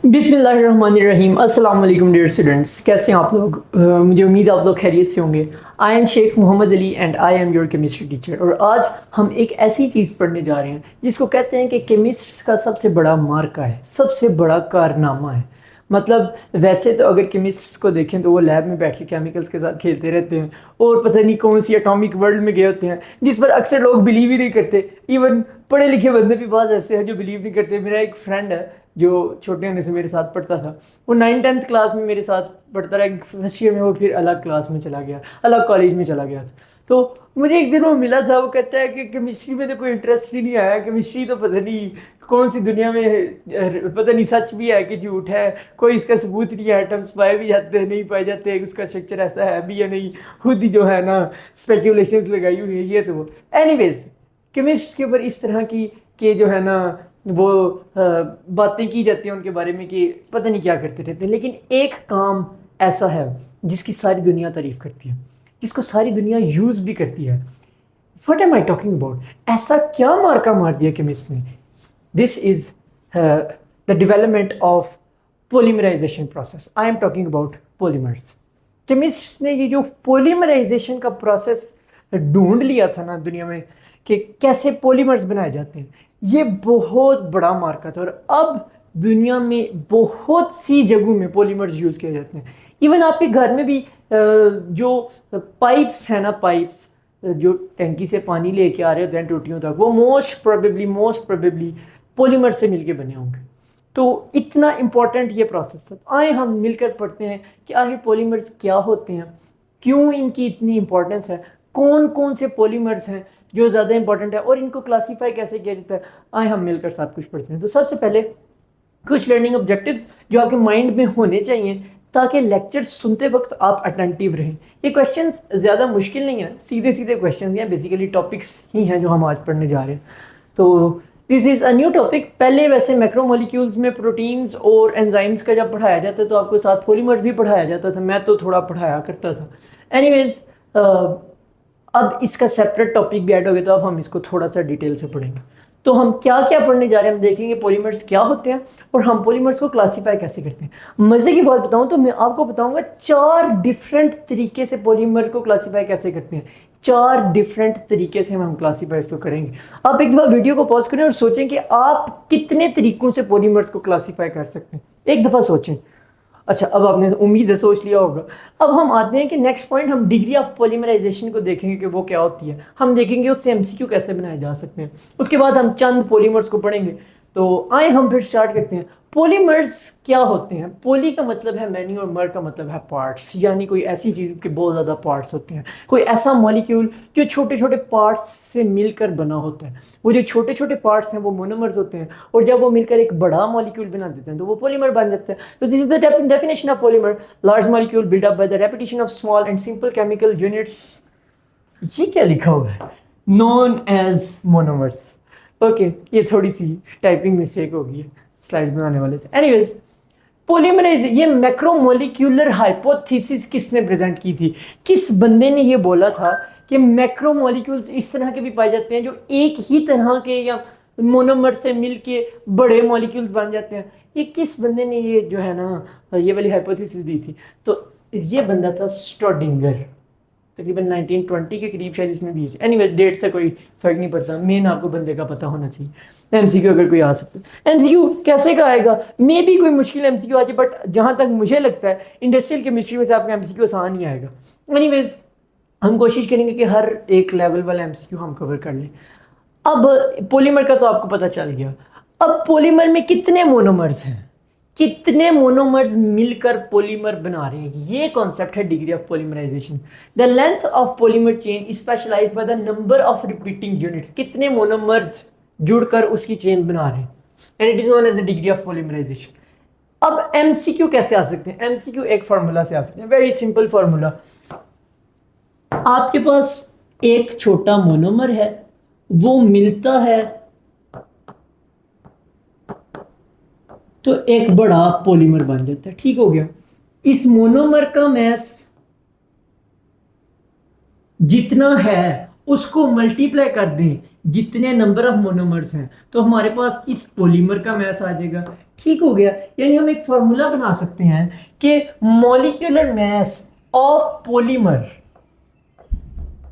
बिस्मिल्लाहिर्रहमानिर्रहीम। अस्सलाम वालेकुम डियर स्टूडेंट्स, कैसे हैं आप लोग? मुझे उम्मीद है आप लोग खैरियत से होंगे। I am Sheikh Mohammed Ali and I am your chemistry teacher. और आज हम एक ऐसी चीज़ पढ़ने जा रहे हैं जिसको कहते हैं कि केमिस्ट्स का सबसे बड़ा मार्का है, सबसे बड़ा कारनामा है। मतलब वैसे तो अगर केमिस्ट्स को देखें तो वो लैब में बैठ के केमिकल्स के साथ खेलते रहते हैं और पता नहीं कौन सी एटॉमिक वर्ल्ड में गए होते हैं जिस पर अक्सर लोग बिलीव ही नहीं करते। इवन पढ़े लिखे बंदे भी बहुत ऐसे हैं जो बिलीव नहीं करते। मेरा एक फ्रेंड है जो छोटे होने से मेरे साथ पढ़ता था, वो 9th-10th क्लास में मेरे साथ पढ़ता रहा। फर्स्ट ईयर में वो फिर अलग क्लास में चला गया, अलग कॉलेज में चला गया था। तो मुझे एक दिन वो मिला था, वो कहता है कि केमिस्ट्री में तो कोई इंटरेस्ट ही नहीं आया, केमिस्ट्री तो पता नहीं कौन सी दुनिया में, पता नहीं सच भी है कि झूठ है, कोई इसका सबूत नहीं है, एटम्स पाए भी जाते हैं नहीं पाए जाते, उसका स्ट्रक्चर ऐसा है भी या नहीं, खुद ही जो है ना स्पेक्यूलेशंस लगाई हुई है ये तो वो। एनीवेज केमिस्ट के ऊपर इस तरह की के जो है ना वो बातें की जाती हैं उनके बारे में कि पता नहीं क्या करते रहते हैं। लेकिन एक काम ऐसा है जिसकी सारी दुनिया तारीफ करती है, जिसको सारी दुनिया यूज़ भी करती है। What am I talking about? ऐसा क्या मार्का मार दिया केमिस्ट ने? This is the development of polymerisation process. I am talking about polymers. Chemist ने ये जो पोलीमराइजेशन का प्रोसेस ढूंढ लिया था ना दुनिया में कि कैसे पॉलीमर्स बनाए जाते हैं, ये बहुत बड़ा मार्का था। और अब दुनिया में बहुत सी जगहों में पॉलीमर्स यूज़ किए जाते हैं। इवन आपके घर में भी जो पाइप्स हैं ना, पाइप्स जो टंकी से पानी लेके आ रहे होते हैं टूटियों तक, वो मोस्ट प्रोबेबली पॉलीमर से मिलके बने होंगे। तो इतना इम्पोर्टेंट ये प्रोसेस है। आए हम मिलकर पढ़ते हैं कि आखिर पॉलीमर्स क्या होते हैं, क्यों इनकी इतनी इंपॉर्टेंस है, कौन कौन से पॉलीमर्स हैं जो ज़्यादा इंपॉर्टेंट है और इनको क्लासीफाई कैसे किया जाता है। आए हम मिलकर सब कुछ पढ़ते हैं। तो सबसे पहले कुछ लर्निंग ऑब्जेक्टिव्स जो आपके माइंड में होने चाहिए ताकि लेक्चर सुनते वक्त आप अटेंटिव रहें। ये क्वेश्चन ज़्यादा मुश्किल नहीं है, सीधे सीधे क्वेश्चन हैं, बेसिकली टॉपिक्स ही हैं जो हम आज पढ़ने जा रहे हैं। तो this is a new topic. पहले वैसे मैक्रोमोलिक्यूल्स में प्रोटीन्स और एंजाइम्स का जब पढ़ाया जाता है तो आपको साथ पॉलीमर्स भी पढ़ाया जाता था, मैं तो थोड़ा पढ़ाया करता था। एनीवेज अब इसका सेपरेट टॉपिक भी ऐड हो गया, तो अब हम इसको थोड़ा सा डिटेल से पढ़ेंगे। तो हम क्या क्या पढ़ने जा रहे हैं, हम देखेंगे पॉलीमर्स क्या होते हैं और हम पॉलीमर्स को क्लासीफाई कैसे करते हैं। मज़े की बात बताऊं तो मैं आपको बताऊंगा 4 डिफरेंट तरीके से पॉलीमर को क्लासीफाई कैसे करते हैं। 4 डिफरेंट तरीके से हम क्लासीफाई इसको करेंगे। आप एक दफ़ा वीडियो को पॉज करें और सोचें कि आप कितने तरीकों से पॉलीमर्स को क्लासीफाई कर सकते हैं। एक दफ़ा सोचें। अच्छा, अब आपने उम्मीद है सोच लिया होगा। अब हम आते हैं कि नेक्स्ट पॉइंट, हम डिग्री ऑफ पॉलीमराइजेशन को देखेंगे कि वो क्या होती है। हम देखेंगे उससे एमसीक्यू कैसे बनाए जा सकते हैं। उसके बाद हम चंद पॉलीमर्स को पढ़ेंगे। तो आए हम फिर स्टार्ट करते हैं। पॉलीमर्स क्या होते हैं? पॉली का मतलब है मैनी और मर का मतलब है पार्ट्स, यानी कोई ऐसी चीज़ के बहुत ज़्यादा पार्ट्स होते हैं, कोई ऐसा मॉलिक्यूल जो छोटे छोटे पार्ट्स से मिलकर बना होता है। वो जो छोटे छोटे पार्ट्स हैं वो मोनोमर्स होते हैं, और जब वो मिलकर एक बड़ा मॉलिक्यूल बना देते हैं तो वो पॉलीमर बन जाता है। तो this is the definition of polymer, large molecule build up by the repetition of small and simple chemical units. ये क्या लिखा हुआ है? Known as monomers. ओके, ये थोड़ी सी टाइपिंग मिस्टेक हो गई है स्लाइड बनाने वाले से। एनीवेज पॉलीमराइज, ये मैक्रोमोलिक्यूलर हाइपोथेसिस किसने प्रेजेंट की थी? किस बंदे ने ये बोला था कि मैक्रोमोलिक्यूल्स इस तरह के भी पाए जाते हैं जो एक ही तरह के या मोनोमर से मिलके बड़े मॉलिक्यूल्स बन जाते हैं? ये किस बंदे ने ये जो है ना ये वाली हाइपोथेसिस दी थी? तो ये बंदा था स्ट्रोडिंगर। तकरीबन 1920 के करीब शायद इसमें दी थी। एनीवे डेट से कोई फर्क नहीं पड़ता, मेन आपको बंदे का पता होना चाहिए। एमसीक्यू अगर कोई आ सकता है, एमसीक्यू कैसे का आएगा? मे भी कोई मुश्किल एमसीक्यू आ जाए, बट जहाँ तक मुझे लगता है इंडस्ट्रियल केमिस्ट्री में से आपका एमसीक्यू आसान ही आएगा। एनीवेज हम कोशिश करेंगे कि हर एक लेवल वाला एमसीक्यू हम कवर कर लें। अब पॉलीमर का तो आपको पता चल गया। अब पॉलीमर में कितने मोनोमर्स हैं, कितने मोनोमर्स मिलकर पॉलीमर बना रहे हैं, ये कॉन्सेप्ट है degree of polymerisation. The length of polymer chain is specialised by the number of repeating units. कितने मोनोमर्स जुड़कर उसकी चेन बना रहे हैं, and it is known as the degree of polymerisation. अब एमसीक्यू कैसे आ सकते हैं? एमसीक्यू एक फार्मूला से आ सकते हैं, वेरी सिंपल फार्मूला। आपके पास एक छोटा मोनोमर है, वो मिलता है तो एक बड़ा पॉलीमर बन जाता है। ठीक हो गया। इस मोनोमर का मास जितना है उसको मल्टीप्लाई कर दें जितने नंबर ऑफ मोनोमर्स हैं, तो हमारे पास इस पॉलीमर का मास आ जाएगा। ठीक हो गया। यानी हम एक फॉर्मूला बना सकते हैं कि molecular mass of polymer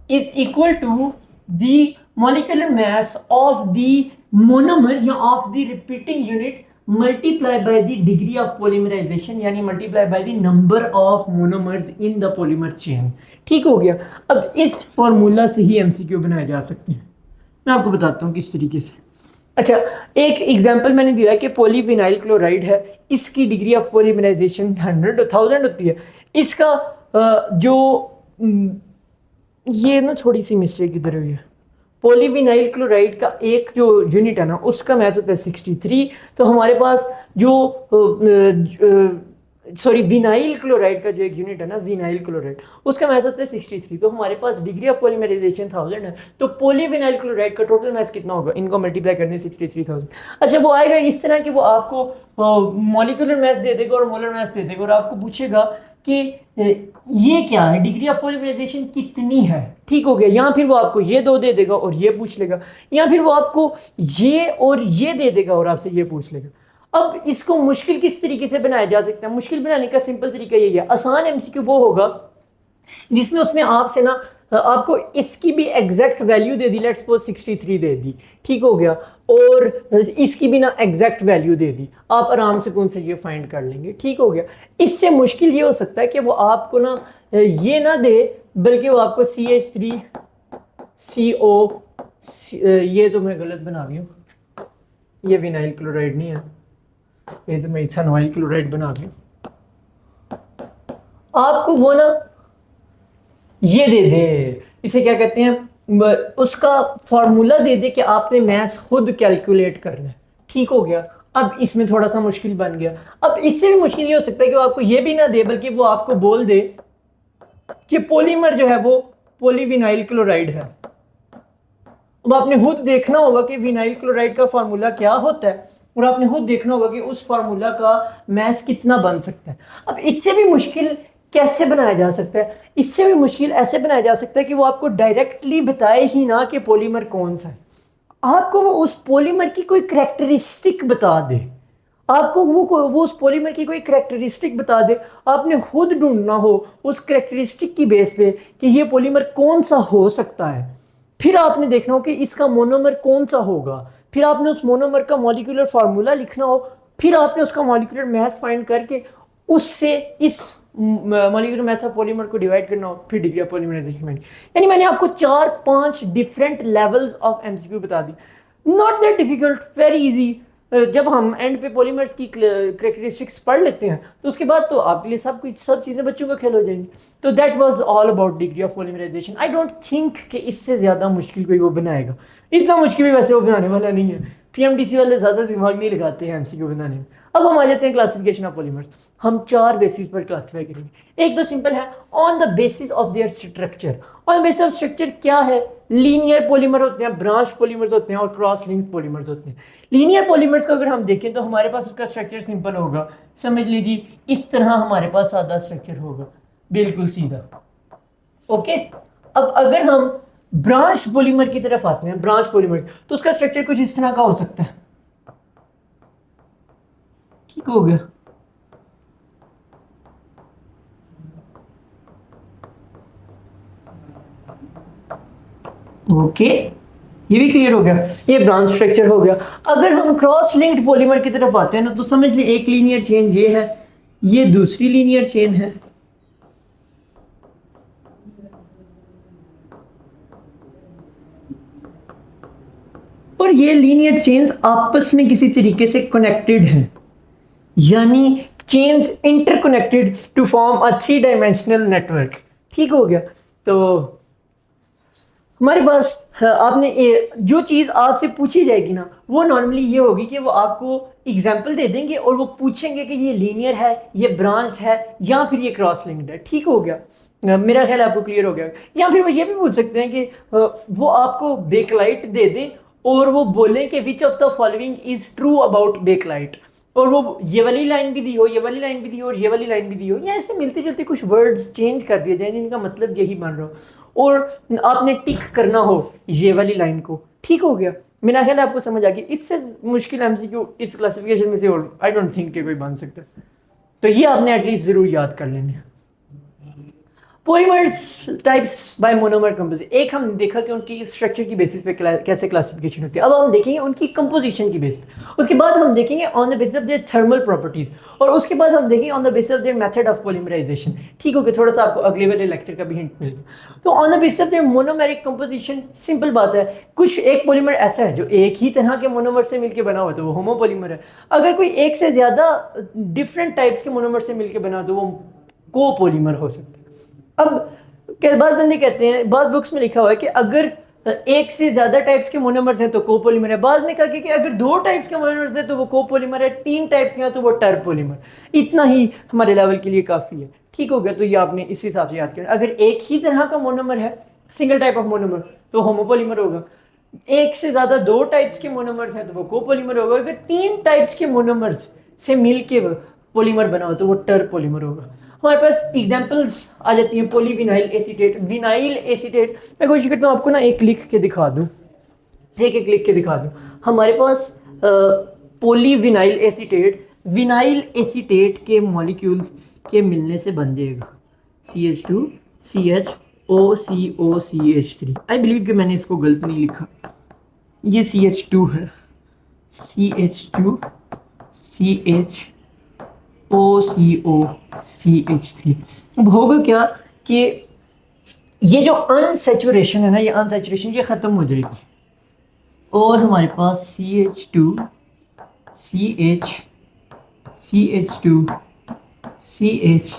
is equal to the molecular mass of the monomer या of the repeating unit multiply by the degree of polymerization यानी multiply by the number of monomers in the polymer chain। ठीक हो गया। अब इस formula से ही MCQ बनाए जा सकते हैं। मैं आपको बताता हूँ किस तरीके से। अच्छा, एक एग्जांपल मैंने दिया कि पॉलीविनाइल क्लोराइड है, इसकी डिग्री ऑफ पॉलीमराइजेशन 100,000 होती है। इसका जो ये ना थोड़ी सी मिस्टेक इधर हुई है। पॉलीविनाइल क्लोराइड का एक जो यूनिट है ना उसका मास होता है 63। तो हमारे पास जो सॉरी विनाइल क्लोराइड का जो एक यूनिट है ना, विनाइल क्लोराइड, उसका मास होता है 63। तो हमारे पास डिग्री ऑफ पॉलीमराइजेशन 1000 है। तो पॉलीविनाइल क्लोराइड का टोटल मास कितना होगा, इनको मल्टीप्लाई करने 63,000। अच्छा, वो आएगा इस तरह कि वो आपको मॉलिक्यूलर मास दे देगा और मोलर मास दे देगा और आपको पूछेगा कि ये क्या है, डिग्री ऑफ पॉलीमराइजेशन कितनी है। ठीक हो गया। या फिर वो आपको ये दो दे देगा और ये पूछ लेगा, या फिर वो आपको ये और ये दे देगा और आपसे ये पूछ लेगा। अब इसको मुश्किल किस तरीके से बनाया जा सकता है? मुश्किल बनाने का सिंपल तरीका यही है। आसान एमसीक्यू वो होगा जिसमें उसने आपसे ना आपको इसकी भी exact value they the, let's suppose 63 दे दी। ठीक हो गया। और इसकी भी ना एग्जैक्ट वैल्यू दे दी, आप आराम से कौन से ये फाइंड कर लेंगे। ठीक हो गया। इससे मुश्किल ये हो सकता है कि वो आपको ना ये ना दे, बल्कि वो आपको CH3CO, ये तो मैं गलत बना रही हूँ, ये विनाइल क्लोराइड नहीं है, ये तो मैं इथेनॉइल क्लोराइड बना रही हूँ। आपको वो ना ये दे दे, इसे क्या कहते हैं, उसका फॉर्मूला दे दे कि आपने मैथ्स खुद कैलकुलेट करना है। ठीक हो गया। अब इसमें थोड़ा सा मुश्किल बन गया। अब इससे भी मुश्किल ये हो सकता है कि वो आपको ये भी ना दे, बल्कि वो आपको बोल दे कि पॉलीमर जो है वो पॉलीविनाइल क्लोराइड है। अब आपने खुद देखना होगा कि विनाइल क्लोराइड का फार्मूला क्या होता है और आपने खुद देखना होगा कि उस फार्मूला का मैथ्स कितना बन सकता है। अब इससे भी मुश्किल कैसे बनाया जा सकता है? इससे भी मुश्किल ऐसे बनाया जा सकता है कि वो आपको डायरेक्टली बताए ही ना कि पॉलीमर कौन सा है, आपको वो उस पॉलीमर की कोई करैक्टरिस्टिक बता दे। आपको वो उस पॉलीमर की कोई करैक्टरिस्टिक बता दे, आपने खुद ढूंढना हो उस करैक्टरिस्टिक की बेस पे कि ये पॉलीमर कौन सा हो सकता है। फिर आपने देखना हो कि इसका मोनोमर कौन सा होगा, फिर आपने उस मोनोमर का मॉलिक्यूलर फार्मूला लिखना हो, फिर आपने उसका मॉलिक्यूलर मास फाइंड करके उससे इस मॉलिक्यूलर मास ऑफ पॉलीमर को डिवाइड करना हो, फिर डिग्री ऑफ पॉलीमराइजेशन। यानी मैंने आपको 4-5 डिफरेंट लेवल्स ऑफ एमसीक्यू बता दी। Not that difficult, very easy. जब हम एंड पे पॉलीमर्स की कैरेक्टरिस्टिक्स पढ़ लेते हैं तो उसके बाद तो आपके लिए सब चीज़ें बच्चों का खेल हो जाएंगी। तो that was all about degree of polymerisation. I don't think कि इससे ज़्यादा मुश्किल कोई वो बनाएगा। इतना मुश्किल भी वैसे वो बनाने वाला नहीं है। पीएमडीसी वाले ज़्यादा दिमाग नहीं लगाते हैं एमसीक्यू बनाने में। अब हम आ जाते हैं क्लासिफिकेशन ऑफ पॉलीमर्स। हम 4 बेसिस पर क्लासिफाई करेंगे। एक तो सिंपल है, on the basis of there structure. On the basis of structure क्या है? लीनियर पॉलीमर होते हैं, ब्रांच पॉलीमर्स होते हैं और क्रॉस लिंक्ड पॉलीमर्स होते हैं। लीनियर पॉलीमर्स को अगर हम देखें तो हमारे पास उसका स्ट्रक्चर सिंपल होगा। समझ लीजिए इस तरह हमारे पास सादा स्ट्रक्चर होगा, बिल्कुल सीधा। ओके। अब अगर हम ब्रांच पॉलीमर की तरफ आते हैं, ब्रांच पॉलीमर, तो उसका स्ट्रक्चर कुछ इस तरह का हो सकता है। ठीक हो गया। ओके, ये भी क्लियर हो गया, ये ब्रांच स्ट्रक्चर हो गया। अगर हम क्रॉस लिंक्ड पॉलीमर की तरफ आते हैं ना, तो समझ लीजिए एक लीनियर चेन ये है, ये दूसरी लीनियर चेन है, और ये लीनियर चेन्स आपस में किसी तरीके से कनेक्टेड हैं, यानी chains interconnected to form a 3 dimensional network. ठीक हो गया। तो हमारे पास आपने जो चीज़ आपसे पूछी जाएगी ना, वो नॉर्मली ये होगी कि वो आपको एग्जाम्पल दे देंगे और वो पूछेंगे कि ये लीनियर है, ये ब्रांच है, या फिर ये क्रॉस लिंक्ड है। ठीक हो गया। मेरा ख्याल आपको क्लियर हो गया। या फिर वो ये भी पूछ सकते हैं कि वो आपको बेकलाइट दे दें और वो बोलें कि which of the following is true about Bakelite. और वो ये वाली लाइन भी दी हो, ये वाली लाइन भी दी हो और ये वाली लाइन भी दी हो, या ऐसे मिलते जुलते कुछ वर्ड्स चेंज कर दिए जाए जिनका मतलब यही बन रहा हो और आपने टिक करना हो ये वाली लाइन को, ठीक हो गया। मेरा ख्याल है आपको समझ आ गई। इससे मुश्किल एमसीक्यू इस क्लासिफिकेशन में से और आई डोंट थिंक कि कोई बन सकता। तो ये आपने एटलीस्ट ज़रूर याद कर लेने। Polymers types by monomer composition, एक हम देखा कि उनकी स्ट्रक्चर की बेसिस पे कैसे क्लासिफिकेशन होती है। अब हम देखेंगे उनकी कंपोजिशन की बेसिस, उसके बाद हम देखेंगे on the basis of their thermal properties, और उसके बाद हम देखेंगे on the basis of their method of polymerisation. ठीक हो गया, थोड़ा सा आपको अगले वाले लेक्चर का भी हिंट मिल गया। तो on the basis of there monomeric composition, simple बात है, कुछ एक पॉलीमर ऐसा है जो एक ही तरह के मोनोमर से मिलकर बना हुआ है तो वो होमोपॉलीमर है। अगर कोई एक से ज्यादा डिफरेंट टाइप्स के मोनोमर से मिलकर बना तो वो कोपॉलीमर हो सकता है। अब बाद बंदे कहते हैं, बाद बुक्स में लिखा हुआ है कि अगर एक से ज्यादा टाइप्स के मोनोमर थे तो कोपॉलीमर है, बाद में कहा कि अगर दो टाइप्स के मोनोमर थे तो वो कोपॉलीमर है, तीन टाइप के हैं तो वो टर्पोलीमर। इतना ही हमारे लेवल के लिए काफी है। ठीक हो गया, तो ये आपने इस हिसाब से याद किया। अगर एक ही तरह का मोनोमर है, सिंगल टाइप ऑफ मोनोमर, तो होमोपॉलीमर होगा। एक से ज्यादा दो टाइप्स के मोनोमर्स हैं तो वो कोपॉलीमर होगा। अगर तीन टाइप्स के मोनोमर्स से मिलके पॉलीमर बना हो तो वो टर्पोलीमर होगा। हमारे पास एग्जांपल्स आ जाती हैं। पॉलीविनाइल एसीटेट, विनाइल एसीटेट, मैं कोशिश करता हूँ आपको ना एक लिख के दिखा दूँ, एक एक लिख के दिखा दूँ। हमारे पास पॉलीविनाइल एसीटेट, विनाइल एसीटेट के मॉलिक्यूल्स के मिलने से बन जाएगा CH2 CHOCOCH3। आई बिलीव कि मैंने इसको गलत नहीं लिखा, ये CH2 है, CH2 CHOCOCH3। अब होगा क्या कि ये जो अनसैचुरेशन है ना, ये अनसैचुरेशन ये ख़त्म हो जाएगी और हमारे पास CH2 CH2 CH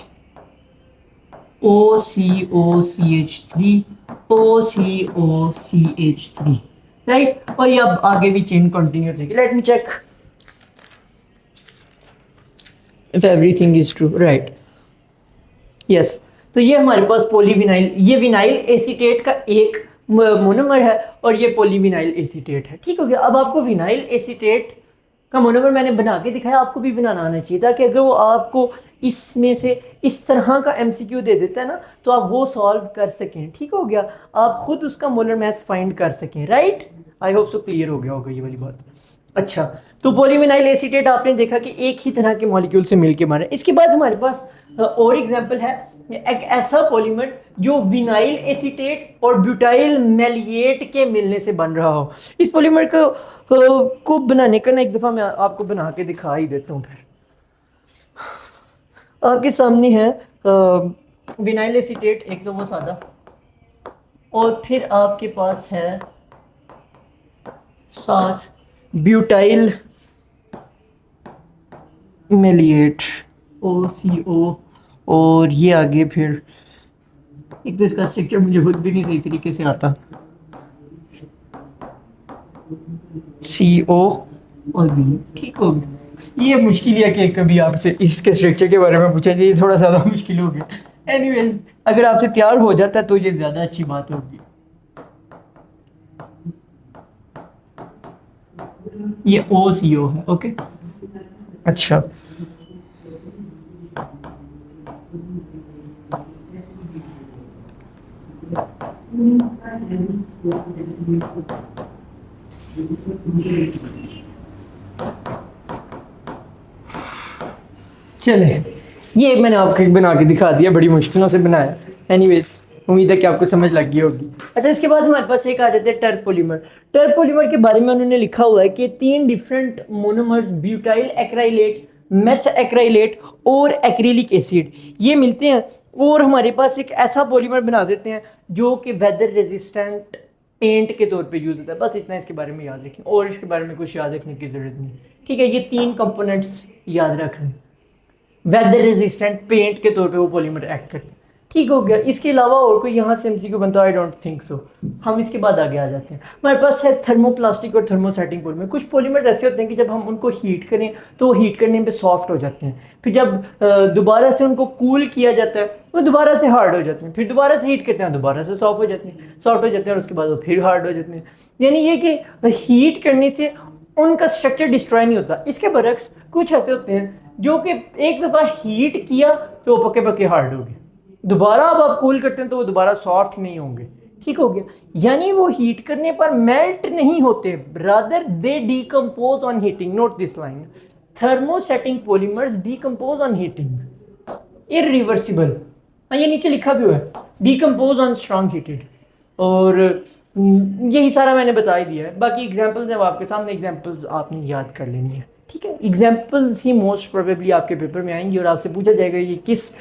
OCOCH3 OCOCH3, right. और ये अब आगे भी चेन कंटिन्यू रहेगी। Let me check if everything is true, right, yes. तो ये हमारे पास पॉलीविनाइल, ये विनाइल एसीटेट का एक मोनोमर है और ये पॉलीविनाइल एसीटेट है। ठीक हो गया। अब आपको विनाइल एसीटेट का मोनोमर मैंने बना के दिखाया, आपको भी बनाना आना चाहिए ताकि अगर वो आपको इसमें से इस तरह का एमसीक्यू दे देता है ना तो आप वो सॉल्व कर सकें। ठीक हो गया, आप खुद उसका मोलर मास फाइंड कर सकें, right. I hope so clear हो गया होगा ये वाली बात। अच्छा, तो पॉलीविनाइल एसीटेट आपने देखा कि एक ही तरह के मॉलिक्यूल से मिलके बना है। इसके बाद हमारे पास और एग्जांपल है एक ऐसा पॉलीमर जो विनाइल एसीटेट और ब्यूटाइल मेलिएट के मिलने से बन रहा हो। इस पॉलीमर को बनाने का ना एक दफ़ा मैं आपको बना के दिखा ही देता हूँ। फिर आपके सामने है विनाइल एसीटेट, एक तो वो सादा, और फिर आपके पास है साथ ब्यूटाइल मेलिएट OCO, और ये आगे फिर एक तो इसका स्ट्रक्चर मुझे खुद भी नहीं सही तरीके से आता, CO और B। ठीक हो गया। ये मुश्किल है कि कभी आपसे इसके स्ट्रक्चर के बारे में पूछा जाए, ये थोड़ा ज़्यादा मुश्किल हो गया। एनीवेज, अगर आपसे तैयार हो जाता है तो ये ज़्यादा अच्छी बात होगी। ये OCO है, ओके। अच्छा, चले, ये मैंने आपको बना के दिखा दिया, बड़ी मुश्किलों से बनाया। एनीवेज, उम्मीद है कि आपको समझ लग गई होगी। अच्छा, इसके बाद हमारे पास एक आ जाते हैं टर्पोलीमर। टर्पोलीमर के बारे में उन्होंने लिखा हुआ है कि तीन different monomers, butyl acrylate, methacrylate और एक्रिलिक एसिड, ये मिलते हैं और हमारे पास एक ऐसा पॉलीमर बना देते हैं जो कि वेदर रेजिस्टेंट पेंट के तौर पे यूज़ होता है। बस इतना इसके बारे में याद रखें और इसके बारे में कुछ याद रखने की ज़रूरत नहीं। ठीक है, ये तीन कंपोनेंट्स याद रख लें। वेदर रेजिस्टेंट पेंट के तौर पे वो पॉलीमर एक्ट करते हैं। ठीक हो गया। इसके अलावा और कोई यहाँ से एमसीक्यू बनता है? आई डोंट थिंक सो। हम इसके बाद आगे आ जाते हैं। हमारे पास है थर्मोप्लास्टिक और थर्मोसेटिंग पॉलीमर। कुछ पॉलीमर्स ऐसे होते हैं कि जब हम उनको हीट करें तो वो हीट करने पे सॉफ्ट हो जाते हैं, फिर जब दोबारा से उनको कूल किया जाता है वो दोबारा से हार्ड हो जाते हैं, फिर दोबारा से हीट करते हैं दोबारा से सॉफ्ट हो जाते हैं और उसके बाद वो फिर हार्ड हो जाते हैं। यानी ये कि हीट करने से उनका स्ट्रक्चर डिस्ट्रॉय नहीं होता। इसके बरक्स कुछ ऐसे होते हैं जो कि एक दफ़ा हीट किया तो वो पके पके हार्ड हो गए, दोबारा अब आप कूल करते हैं तो वो दोबारा सॉफ्ट नहीं होंगे। ठीक हो गया, यानी वो हीट करने पर मेल्ट नहीं होते, rather they decompose on heating. Note this line, thermosetting polymers decompose on heating, irreversible. हाँ, ये नीचे लिखा भी हुआ है, डीकम्पोज ऑन स्ट्रॉन्ग हीटेड। और यही सारा मैंने बता ही दिया है, बाकी एग्जांपल्स हैं आपके सामने, एग्जांपल्स आपने याद कर लेनी है। ठीक है, एग्जांपल्स ही मोस्ट प्रोबेबली आपके पेपर में आएंगी और आपसे पूछा जाएगा ये किस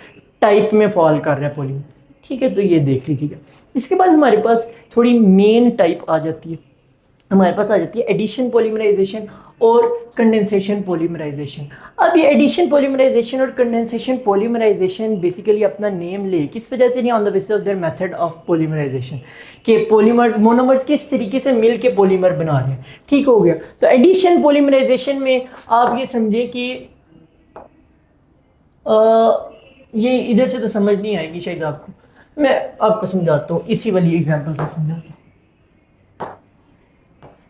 टाइप में फॉल कर रहा है पॉलीमर। ठीक है, तो ये देख लीजिएगा। इसके बाद हमारे पास थोड़ी मेन टाइप आ जाती है, हमारे पास आ जाती है एडिशन पॉलीमराइजेशन और कंडेंसेशन पॉलीमराइजेशन। अब ये एडिशन पॉलीमराइजेशन और कंडेंसेशन पॉलीमराइजेशन बेसिकली अपना नेम ले किस वजह से नहीं, on the basis of their method of polymerisation, कि पॉलीमर मोनोमर्स किस तरीके से मिल के पॉलीमर बना रहे हैं। ठीक हो गया, तो एडिशन पॉलीमराइजेशन में आप ये समझें कि ये इधर से तो समझ नहीं आएगी शायद आपको, मैं आपको समझाता हूँ, इसी वाली एग्जाम्पल से समझाता हूँ।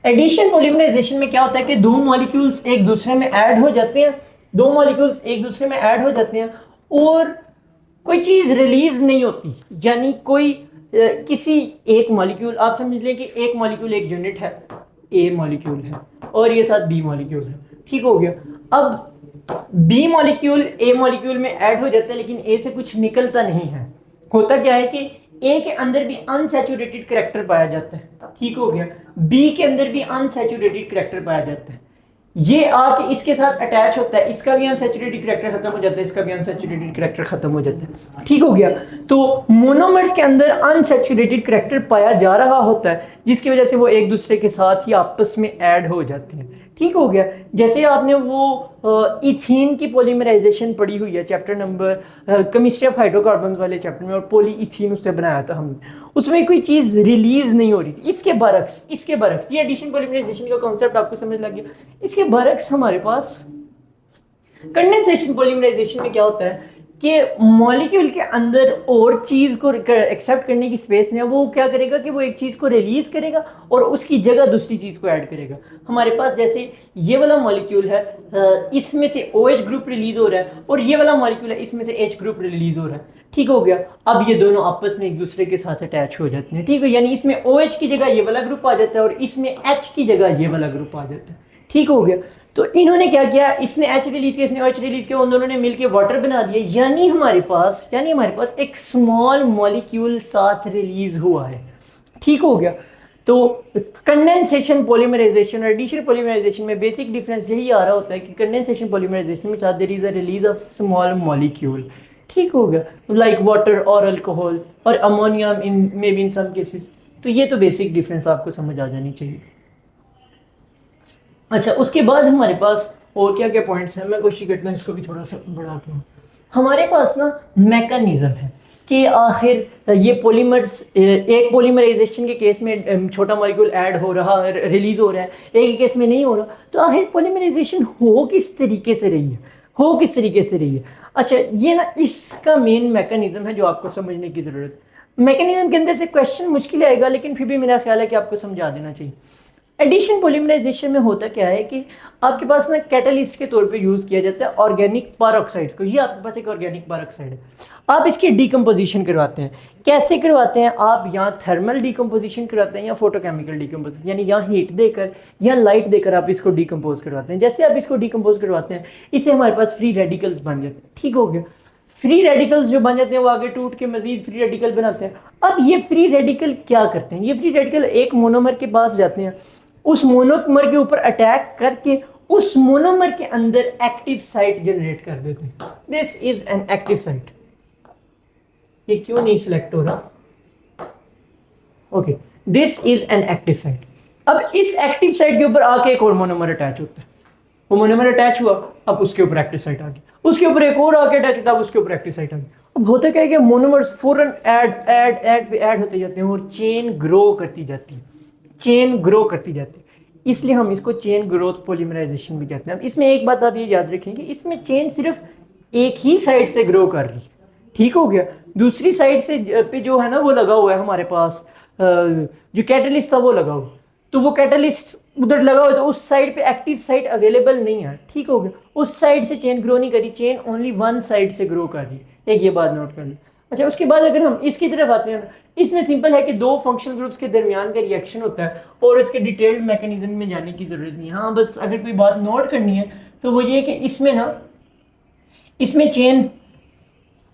एडिशन पॉलीमराइजेशन में क्या होता है कि दो मॉलिक्यूल्स एक दूसरे में ऐड हो जाते हैं, दो मॉलिक्यूल्स एक दूसरे में ऐड हो जाते हैं और कोई चीज़ रिलीज नहीं होती, यानी कोई किसी एक मॉलिक्यूल, आप समझ लें कि एक मॉलिक्यूल एक यूनिट है, ए मॉलिक्यूल है और ये साथ बी मॉलिक्यूल है। ठीक हो गया, अब बी मॉलिक्यूल ए मॉलिक्यूल में ऐड हो जाता है लेकिन ए से कुछ निकलता नहीं है। होता क्या है कि ए के अंदर भी अनसैचुरेटेड करैक्टर पाया जाता है। ठीक हो गया, बी के अंदर भी अनसैचुरेटेड करैक्टर पाया जाता है, ये आके इसके साथ अटैच होता है, इसका भी अनसैचुरेटेड करैक्टर खत्म हो जाता है, इसका भी अनसैचुरेटेड करैक्टर खत्म हो जाता है। ठीक हो गया, तो मोनोमर्स के अंदर अनसैचुरेटेड करैक्टर पाया जा रहा होता है जिसकी वजह से वो एक दूसरे के साथ ही आपस में ऐड हो जाते हैं। ठीक हो गया, जैसे आपने वो इथीन की पॉलीमराइजेशन पढ़ी हुई है chapter number chemistry of hydrocarbon वाले चैप्टर में, और पॉली इथीन उससे बनाया था हमने, उसमें कोई चीज़ रिलीज नहीं हो रही थी। इसके बरक्स ये एडिशन पॉलीमराइजेशन का कॉन्सेप्ट आपको समझ लग गया। इसके बरक्स हमारे पास कंडेंसेशन पॉलीमराइजेशन में क्या होता है कि मॉलिक्यूल के अंदर और चीज़ को एक्सेप्ट करने की स्पेस नहीं है, वो क्या करेगा कि वो एक चीज़ को रिलीज करेगा और उसकी जगह दूसरी चीज़ को ऐड करेगा। हमारे पास जैसे ये वाला मॉलिक्यूल है, इसमें से OH ग्रुप रिलीज हो रहा है और ये वाला मॉलिक्यूल है, इसमें से H ग्रुप रिलीज हो रहा है। ठीक हो गया, अब ये दोनों आपस में एक दूसरे के साथ अटैच हो जाते हैं। ठीक है, यानी इसमें OH की जगह ये वाला ग्रुप आ जाता है और इसमें H की जगह ये वाला ग्रुप आ जाता है। ठीक हो गया, तो इन्होंने क्या किया, इसने H रिलीज किया, इसने OH रिलीज किया, उन दोनों ने मिलकर वाटर बना दिया, यानी हमारे पास एक स्मॉल मॉलिक्यूल साथ रिलीज हुआ है। ठीक हो गया, तो कंडेंसेशन पॉलीमराइजेशन और एडिशन पॉलीमराइजेशन में बेसिक डिफरेंस यही आ रहा होता है कि कंडेंसेशन पॉलीमराइजेशन में there is a release of small molecule. ठीक हो गया, लाइक वाटर और अल्कोहल और ammonia in maybe in some cases. तो ये तो बेसिक डिफरेंस आपको समझ आ जानी चाहिए। अच्छा, उसके बाद हमारे पास और क्या क्या पॉइंट्स हैं, मैं कोशिश करता हूँ इसको भी थोड़ा सा बढ़ा के। हमारे पास ना मैकेनिज्म है कि आखिर ये पॉलीमर्स, एक पॉलीमराइजेशन के केस में छोटा मॉलिक्यूल ऐड हो रहा है, रिलीज हो रहा है, एक केस में नहीं हो रहा, तो आखिर पॉलीमराइजेशन हो किस तरीके से रही है। अच्छा, ये ना इसका मेन मैकेनिज्म है जो आपको समझने की ज़रूरत है। मैकेनिज्म के अंदर से क्वेश्चन मुश्किल आएगा लेकिन फिर भी मेरा ख्याल है कि आपको समझा देना चाहिए। एडिशन पॉलीमराइजेशन में होता क्या है कि आपके पास ना कैटलिस्ट के तौर पे यूज़ किया जाता है ऑर्गेनिक पेरोक्साइड्स को। ये आपके पास एक ऑर्गेनिक पेरोक्साइड है, आप इसकी डीकम्पोजिशन करवाते हैं। कैसे करवाते हैं आप, यहाँ थर्मल डीकम्पोजिशन करवाते हैं या फोटोकेमिकल डीकम्पोजिशन, यानी यहाँ हीट देकर या लाइट देकर आप इसको डीकम्पोज करवाते हैं। जैसे आप इसको डीकम्पोज करवाते हैं, इससे हमारे पास फ्री रेडिकल्स बन जाते हैं। ठीक हो गया, फ्री रेडिकल्स जो बन जाते हैं वो आगे टूट के मजीद फ्री रेडिकल बनाते हैं। अब ये फ्री रेडिकल क्या करते हैं, ये फ्री रेडिकल एक मोनोमर के पास जाते हैं, उस मोनोमर के ऊपर अटैक करके उस मोनोमर के अंदर एक्टिव साइट जनरेट कर देते हैं। This is an active site. ये क्यों नहीं सिलेक्ट हो रहा, okay, this is an active site. अब इस एक्टिव साइट के ऊपर आके एक और मोनोमर अटैच होता है, वो मोनोमर अटैच हुआ, अब उसके ऊपर एक्टिव साइट आ गई, उसके ऊपर एक और आके अटैच होता है, अब उसके ऊपर एक्टिव साइट आ गई। अब होता क्या है कि मोनोमर्स फौरन ऐड होते जाते हैं और चेन ग्रो करती जाती है, इसलिए हम इसको चेन ग्रोथ पॉलीमराइजेशन भी कहते हैं। अब इसमें एक बात आप ये याद रखें कि इसमें चेन सिर्फ एक ही साइड से ग्रो कर रही है। ठीक हो गया, दूसरी साइड से पे जो है ना वो लगा हुआ है हमारे पास, जो कैटलिस्ट था वो लगा हुआ, तो वो कैटलिस्ट उधर लगा हुआ, तो उस साइड पे एक्टिव साइट अवेलेबल नहीं है, ठीक हो गया, उस साइड से चेन ग्रो नहीं करी, चेन ओनली वन साइड से ग्रो कर रही है, एक ये बात नोट कर ली। अच्छा, उसके बाद अगर हम इसकी तरफ आते हैं, इसमें सिंपल है कि दो फंक्शनल ग्रुप्स के दरमियान का रिएक्शन होता है और इसके डिटेल्ड मैकेनिज्म में जाने की जरूरत नहीं है। हाँ, बस अगर कोई बात नोट करनी है तो वो ये कि इसमें ना, इसमें चेन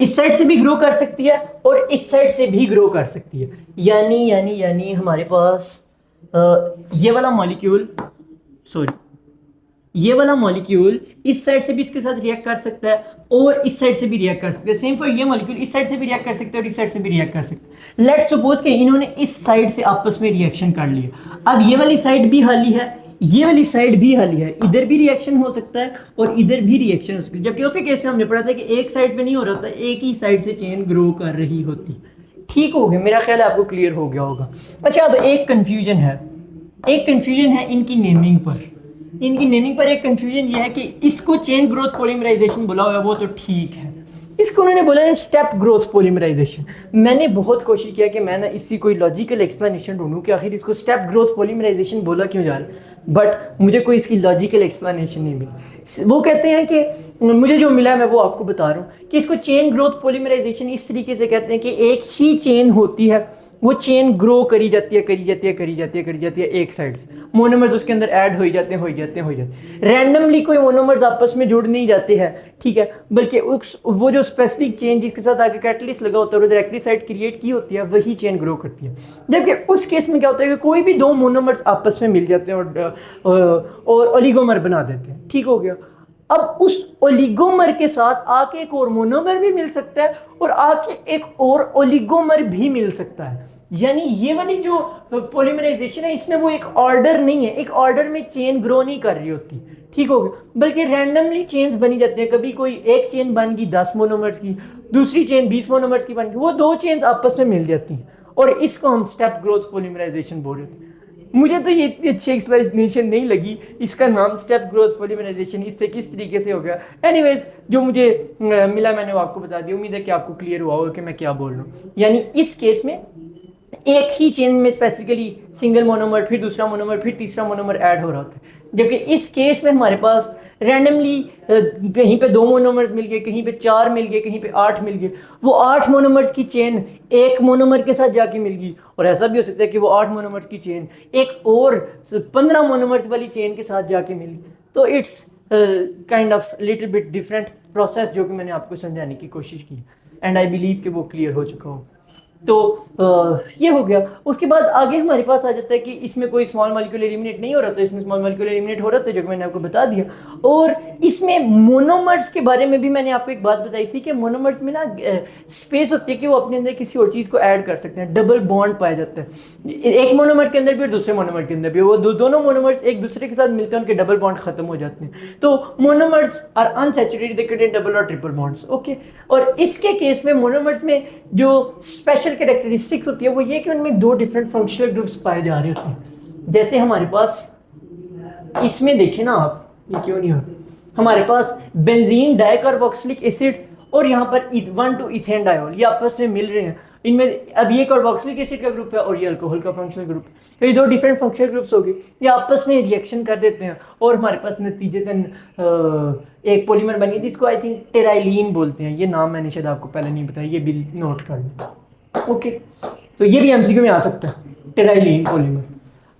इस साइड से भी ग्रो कर सकती है और इस साइड से भी ग्रो कर सकती है, यानी हमारे पास ये वाला मॉलिक्यूल, सॉरी, ये वाला मॉलिक्यूल इस साइड से भी इसके साथ रिएक्ट कर सकता है और इस साइड से भी रिएक्ट कर सकता है। सेम फॉर ये मॉलिक्यूल इस साइड से भी रिएक्ट कर सकता है और इस साइड से भी रिएक्ट कर सकता है। लेट्स सपोज कि इन्होंने इस साइड से आपस में रिएक्शन कर लिया। अब ये वाली साइड भी खाली है, ये वाली साइड भी खाली है, इधर भी रिएक्शन हो सकता है और इधर भी रिएक्शन हो सकती है। जबकि उसके केस में हमने पढ़ा था कि एक साइड पे नहीं हो रहा था, एक ही साइड से चेन ग्रो कर रही होती। ठीक हो गया, मेरा ख्याल है आपको क्लियर हो गया होगा। अच्छा, अब एक कन्फ्यूजन है इनकी नेमिंग पर। इनकी नेमिंग पर एक कन्फ्यूजन ये है कि इसको चेन ग्रोथ पॉलीमराइजेशन बोला हुआ है, वो तो ठीक है, इसको उन्होंने बोला है स्टेप ग्रोथ पॉलीमराइजेशन। मैंने बहुत कोशिश किया कि मैं ना इसकी कोई लॉजिकल एक्सप्लेनेशन ढूंढूं कि आखिर इसको स्टेप ग्रोथ पॉलीमराइजेशन बोला क्यों जा रहा है, बट मुझे कोई इसकी लॉजिकल एक्सप्लेनेशन नहीं मिली। वो कहते हैं कि मुझे जो मिला है मैं वो आपको बता रहा हूँ कि इसको चेन ग्रोथ पॉलीमराइजेशन इस तरीके से कहते हैं कि एक ही चेन होती है, वो चेन ग्रो करी जाती है एक साइड से, मोनोमर्स उसके अंदर ऐड हो जाते हैं। रैंडमली कोई मोनोमर्स आपस में जुड़ नहीं जाते हैं, ठीक है, बल्कि वो जो स्पेसिफिक चेन जिसके साथ आगे कैटलिस्ट लगा होता है और डायरेक्टली साइड क्रिएट की होती है, वही चेन ग्रो करती है। जबकि उस केस में क्या होता है कि कोई भी दो मोनोमर्स आपस में मिल जाते हैं और ओलिगोमर बना देते हैं, ठीक हो गया। अब उस ओलिगोमर के साथ आके एक और मोनोमर भी मिल सकता है और आके एक और ओलिगोमर भी मिल सकता है। यानी ये वाली जो पॉलीमराइजेशन है इसमें वो एक ऑर्डर नहीं है, एक ऑर्डर में चेन ग्रो नहीं कर रही होती, ठीक हो गया, बल्कि रैंडमली चेन्स बनी जाती हैं। कभी कोई एक चेन बन गई 10 मोनोमर्स की, दूसरी चेन 20 मोनोमर्स की बन गई, वो दो चेन्स आपस में मिल जाती हैं और इसको हम स्टेप ग्रोथ पॉलीमराइजेशन बोल रहे थे। मुझे तो ये इतनी अच्छी एक्सप्लेनेशन नहीं लगी, इसका नाम स्टेप ग्रोथ पॉलीमराइजेशन इससे किस तरीके से हो गया। एनीवेज, जो मुझे मिला मैंने वो आपको बता दिया। उम्मीद है कि आपको क्लियर हुआ होगा कि मैं क्या बोल रहा हूँ। यानी इस केस में एक ही चेन में स्पेसिफिकली सिंगल मोनोमर, फिर दूसरा मोनोमर, फिर तीसरा मोनोमर ऐड हो रहा होता है, जबकि इस केस में हमारे पास रैंडमली कहीं पे 2 मोनोमर्स मिल गए, कहीं पे 4 मिल गए, कहीं पे 8 मिल गए। वो 8 मोनोमर्स की चेन एक मोनोमर के साथ जाके मिल गई, और ऐसा भी हो सकता है कि वो 8 मोनोमर्स की चेन एक और 15 मोनोमर्स वाली चेन के साथ जाके मिल गई। तो it's kind of little bit different process, जो कि मैंने आपको समझाने की कोशिश की, एंड आई बिलीव कि वो क्लियर हो चुका हो। तो ये हो गया। उसके बाद आगे हमारे पास आ जाता है कि इसमें कोई स्मॉल मॉलिक्यूल एलिमिनेट नहीं हो रहा था, इसमें स्मॉल मॉलिक्यूल एलिमिनेट हो रहा था, जो कि मैंने आपको बता दिया। और इसमें मोनोमर्स के बारे में भी मैंने आपको एक बात बताई थी कि मोनोमर्स में ना स्पेस होती है कि वो अपने अंदर किसी और चीज़ को ऐड कर सकते हैं, डबल बॉन्ड पाया जाता है एक मोनोमर के अंदर भी और दूसरे मोनोमर के अंदर भी। वो दोनों मोनोमर्स एक दूसरे के साथ मिलते हैं, उनके डबल बॉन्ड खत्म हो जाते हैं। तो monomers are unsaturated, they contain double और ट्रिपल बॉन्ड्स, ओके। और इसके केस में मोनोमर्स में जो स्पेशल कैरेक्टरिस्टिक्स होती है वो ये कि उनमें 2 डिफरेंट फंक्शनल ग्रुप्स पाए जा रहे होते हैं। जैसे हमारे पास इसमें देखें ना आप, ये क्यों नहीं हो, हमारे पास बेंजीन डाइकार्बोक्सिलिक एसिड और यहाँ पर 1,2 इथेन डायोल, ये आपस में मिल रहे हैं। इनमें अब ये कार्बोक्सिलिक एसिड का ग्रुप है और ये अल्कोहल का फंक्शनल ग्रुप, तो ये 2 डिफरेंट फंक्शनल ग्रुप्स हो गए, ये आपस में रिएक्शन कर देते हैं और हमारे पास नतीजतन एक पॉलीमर बनी, जिसको आई थिंक टेराइलिन बोलते हैं। ये नाम मैंने शायद आपको पहले नहीं बताया, ये भी नोट कर लें, ओके। तो ये भी एमसीक्यू में आ सकता है, टेराइलिन पॉलीमर।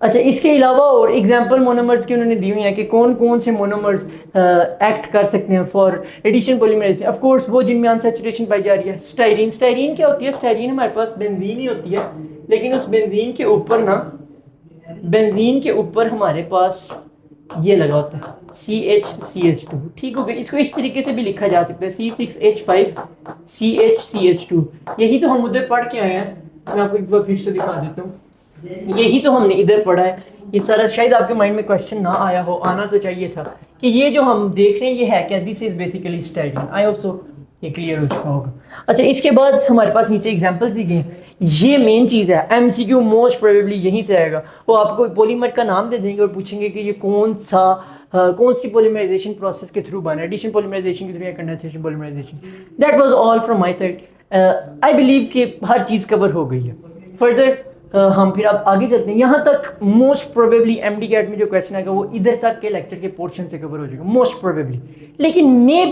अच्छा, इसके अलावा और एग्जाम्पल मोनोमर्स की उन्होंने दी हुई हैं कि कौन कौन से मोनोमर्स एक्ट कर सकते हैं for addition polymerisation. Of course वो जिनमें अनसैचुरेशन पाई जा रही है। स्टाइरीन क्या होती है? स्टाइरीन हमारे पास बेंजीन ही होती है, लेकिन उस बेंजीन के ऊपर ना, बेंजीन के ऊपर हमारे पास ये लगा होता है CH2, ठीक हो गया। इसको इस तरीके से भी लिखा जा सकता है C6H5 CHCH2। यही तो हम उधर पढ़ के आए हैं, मैं आपको एक बार फिर से दिखा देता हूँ। यही तो हमने इधर पढ़ा है। ये सारा शायद आपके माइंड में क्वेश्चन ना आया हो, आना तो चाहिए था कि ये जो हम देख रहे हैं ये है क्या, this is basically styrene. I hope so ये क्लियर हो चुका होगा। अच्छा, इसके बाद हमारे पास नीचे एग्जांपल्स दी गए। ये मेन चीज़ है, एमसीक्यू मोस्ट प्रोबेबली यहीं से आएगा। वो आपको पॉलीमर का नाम दे देंगे और पूछेंगे कि ये कौन सी पॉलीमराइजेशन प्रोसेस के थ्रू बना, एडिशन पॉलीमराइजेशन के थ्रू या condensation polymerisation. That was all from my side. I believe कि हर चीज़ कवर हो गई है। फर्दर हम फिर अब आगे चलते हैं। यहाँ तक मोस्ट प्रोबेबली एमडी कैट में जो क्वेश्चन आएगा वो इधर तक के लेक्चर के पोर्शन से कवर हो जाएगा मोस्ट प्रोबेबली, लेकिन मे